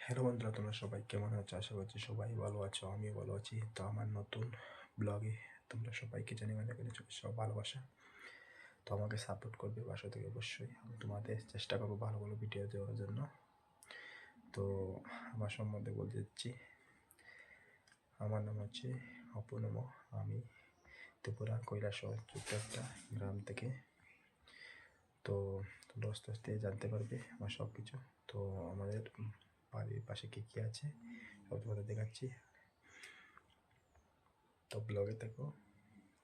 Hello বন্ধুরা, তোমরা সবাই কেমন আছো? আশা করছি সবাই ভালো আছো, আমিও ভালো আছি। তো আমার নতুন ব্লগে তোমরা সবাইকে জানি মনে করে সব ভালোবাসা। তো আমাকে সাপোর্ট করবে বাসা থেকে অবশ্যই। আমি তোমাদের চেষ্টা করবো ভালো ভালো ভিডিও দেওয়ার জন্য। তো আমার সম্বন্ধে বলতে যাচ্ছি, আমার নাম হচ্ছে অপূর্ণম। আমি ত্রিপুরা কৈলাসহর ছোট্ট একটা গ্রাম থেকে। তো তোমরা আস্তে আস্তে জানতে পারবে আমার সব কিছু। তো আমাদের বাড়ির পাশে কী কী আছে সব তোমাদের দেখাচ্ছি। তো ব্লগে দেখো,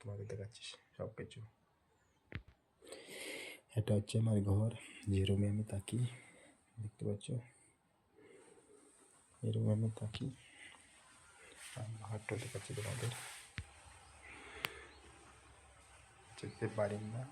তোমাকে দেখাচ্ছি সব কিছু। এটা হচ্ছে আমার ঘর, যে রুমে আমি থাকি, দেখতে পাচ্ছ, এই রুমে আমি থাকি। ঘরটা দেখাচ্ছি তোমাদের, যেতে বারিন্দা।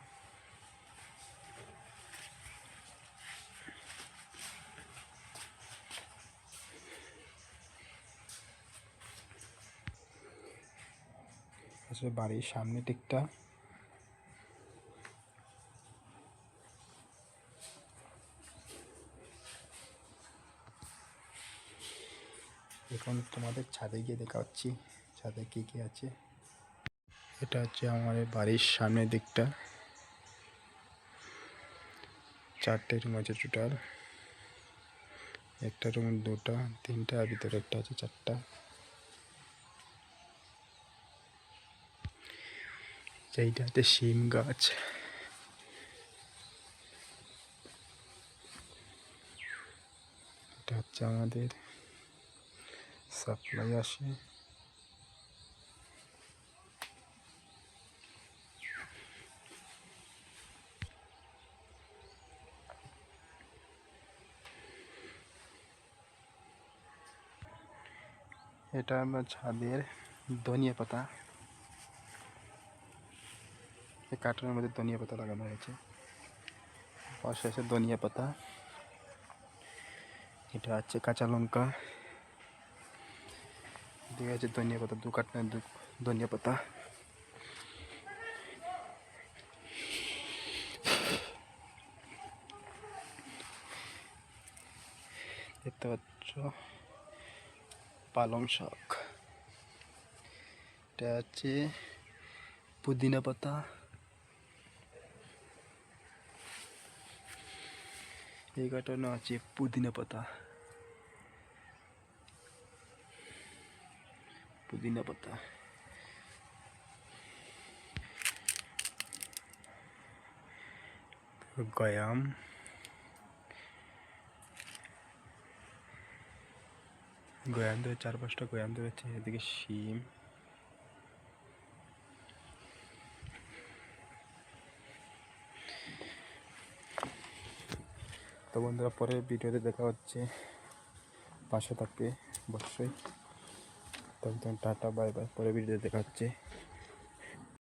আসলে বাড়ির সামনে দিকটা এখন তোমাদের ছাদে গিয়ে দেখাচ্ছি ছাদে কী কী আছে। এটা হচ্ছে আমাদের বাড়ির সামনের দিকটা, 4টে রুম আছে টোটাল। একটা রুম 2টা 3টা, আর ভিতরে একটা আছে 4টা। এইটা হচ্ছে শিম গাছ। এটা হচ্ছে আমাদের সাপ্লাই আসে। এটা আমার ছাদের ধনিয়া পাতা, এই কার্টুনের মধ্যে ধনিয়া পাতা লাগানো হয়েছে। পাশে আছে ধনিয়া পাতা। এটা হচ্ছে কাঁচা লঙ্কা। এদিকে আছে ধনিয়া পাতা, 2 কার্টুনের ধনিয়া পাতা। দেখতে পাচ্ছ পালং শাক। এটা আছে পুদিনা পাতা। এই কার্টুনে আছে পুদিনা পাতা, পুদিনা পাতা। গয়াম, গয়াম ধরে 4-5টা গয়াম ধরেছে। এদিকে শিম। তো বন্ধুরা, পরের ভিডিওতে দেখা হচ্ছে, পাশে থাকবে অবশ্যই। তখন টাটা, বাই বাই। পরের ভিডিওতে দেখা হচ্ছে।